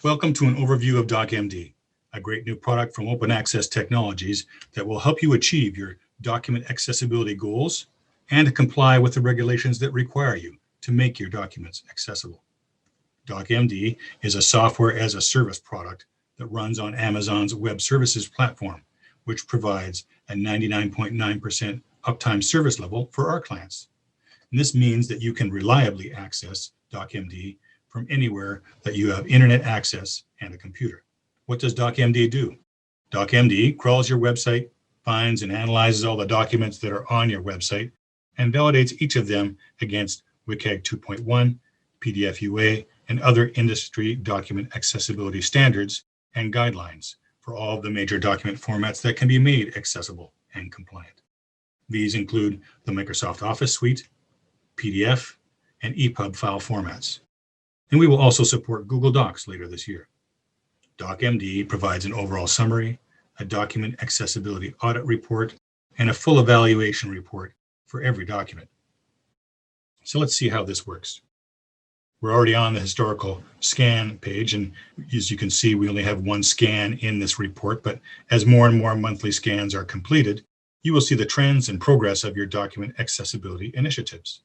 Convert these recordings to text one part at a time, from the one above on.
Welcome to an overview of DocMD, a great new product from Open Access Technologies that will help you achieve your document accessibility goals and comply with the regulations that require you to make your documents accessible. DocMD is a software as a service product that runs on Amazon's Web Services platform, which provides a 99.9% uptime service level for our clients. And this means that you can reliably access DocMD from anywhere that you have internet access and a computer. What does DocMD do? DocMD crawls your website, finds and analyzes all the documents that are on your website, and validates each of them against WCAG 2.1, PDF UA, and other industry document accessibility standards and guidelines for all of the major document formats that can be made accessible and compliant. These include the Microsoft Office suite, PDF, and EPUB file formats. And we will also support Google Docs later this year. DocMD provides an overall summary, a document accessibility audit report, and a full evaluation report for every document. So let's see how this works. We're already on the historical scan page, and as you can see, we only have one scan in this report, but as more and more monthly scans are completed, you will see the trends and progress of your document accessibility initiatives.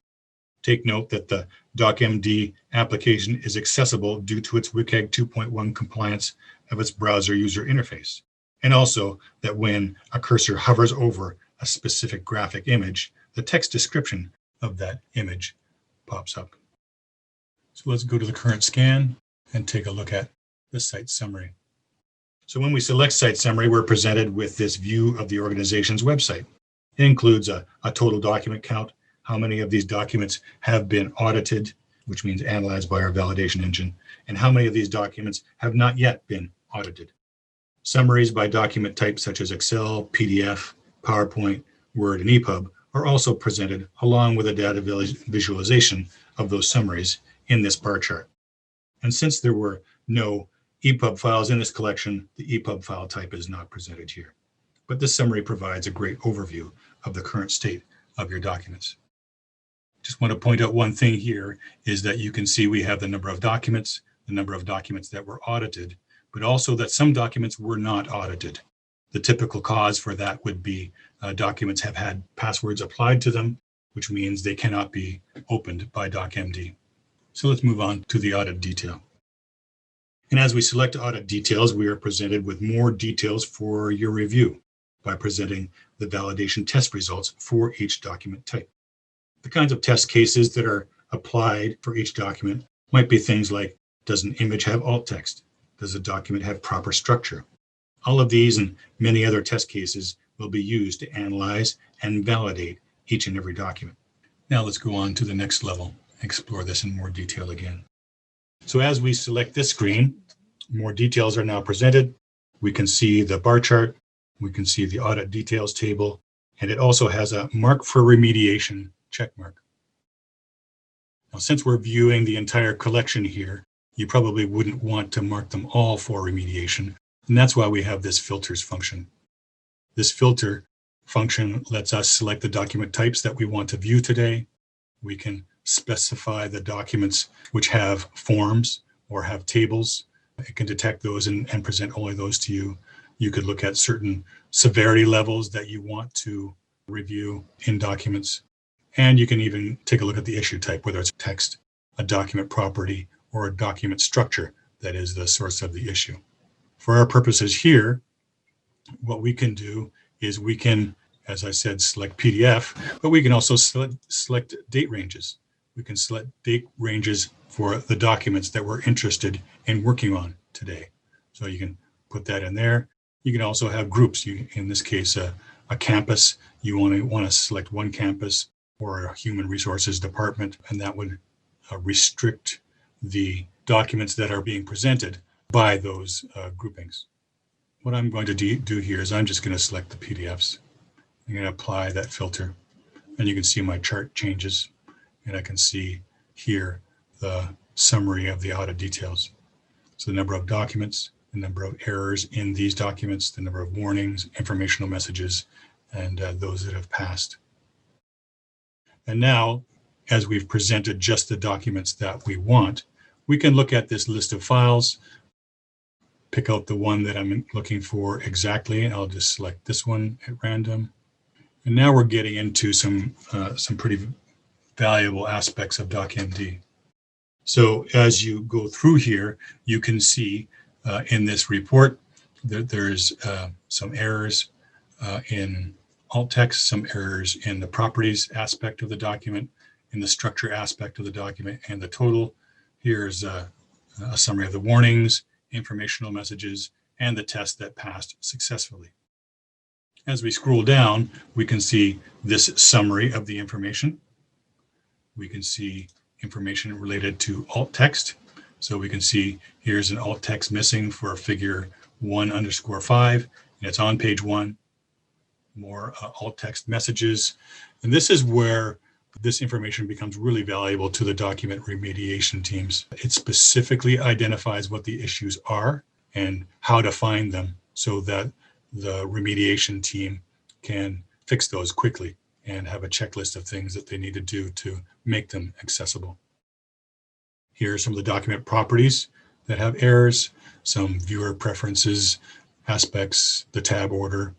Take note that the DocMD application is accessible due to its WCAG 2.1 compliance of its browser user interface, and also that when a cursor hovers over a specific graphic image, the text description of that image pops up. So let's go to the current scan and take a look at the site summary. So when we select site summary, we're presented with this view of the organization's website. It includes a total document count, how many of these documents have been audited, which means analyzed by our validation engine, and how many of these documents have not yet been audited. Summaries by document type such as Excel, PDF, PowerPoint, Word, and EPUB are also presented along with a data visualization of those summaries in this bar chart. And since there were no EPUB files in this collection, the EPUB file type is not presented here. But this summary provides a great overview of the current state of your documents. Just want to point out one thing here is that you can see we have the number of documents that were audited, but also that some documents were not audited. The typical cause for that would be documents have had passwords applied to them, which means they cannot be opened by DocMD. So let's move on to the audit detail. And as we select audit details, we are presented with more details for your review by presenting the validation test results for each document type. The kinds of test cases that are applied for each document might be things like, does an image have alt text? Does a document have proper structure? All of these and many other test cases will be used to analyze and validate each and every document. Now let's go on to the next level, explore this in more detail again. So as we select this screen, more details are now presented. We can see the bar chart, we can see the audit details table, and it also has a mark for remediation check mark. Now, since we're viewing the entire collection here, you probably wouldn't want to mark them all for remediation, and that's why we have this filters function. This filter function lets us select the document types that we want to view today. We can specify the documents which have forms or have tables. It can detect those and present only those to you. You could look at certain severity levels that you want to review in documents. And you can even take a look at the issue type, whether it's text, a document property, or a document structure that is the source of the issue. For our purposes here, what we can do is we can, as I said, select PDF, but we can also select date ranges. We can select date ranges for the documents that we're interested in working on today. So you can put that in there. You can also have groups. In this case, a campus, you want to select one campus or a human resources department, and that would restrict the documents that are being presented by those groupings. What I'm going to do here is I'm just going to select the PDFs. I'm going to apply that filter, and you can see my chart changes, and I can see here the summary of the audit details. So the number of documents, the number of errors in these documents, the number of warnings, informational messages, and those that have passed. And now, as we've presented just the documents that we want, we can look at this list of files. pick out the one that I'm looking for exactly, and I'll just select this one at random. And now we're getting into some pretty valuable aspects of DocMD. So as you go through here, you can see in this report that there's some errors in alt text, some errors in the properties aspect of the document, in the structure aspect of the document, and the total. Here's a summary of the warnings, informational messages, and the test that passed successfully. As we scroll down, we can see this summary of the information. We can see information related to alt text. So we can see here's an alt text missing for figure 1_5, and it's on page 1. More alt text messages. And this is where this information becomes really valuable to the document remediation teams. It specifically identifies what the issues are and how to find them so that the remediation team can fix those quickly and have a checklist of things that they need to do to make them accessible. Here are some of the document properties that have errors, some viewer preferences, aspects, the tab order,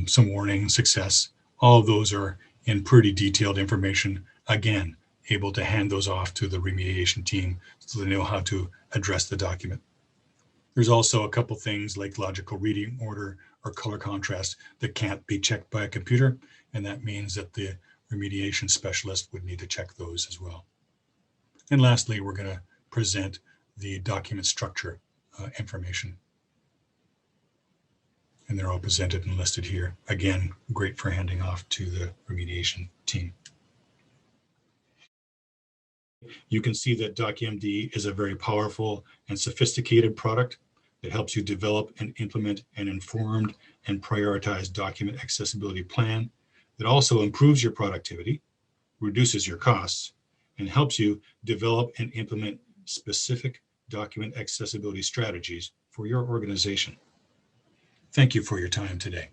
some warning, success. All of those are in pretty detailed information. Again, able to hand those off to the remediation team so they know how to address the document. There's also a couple things like logical reading order or color contrast that can't be checked by a computer, and that means that the remediation specialist would need to check those as well. And lastly, we're going to present the document structure information. And they're all presented and listed here. Again, great for handing off to the remediation team. You can see that DocMD is a very powerful and sophisticated product that helps you develop and implement an informed and prioritized document accessibility plan that also improves your productivity, reduces your costs, and helps you develop and implement specific document accessibility strategies for your organization. Thank you for your time today.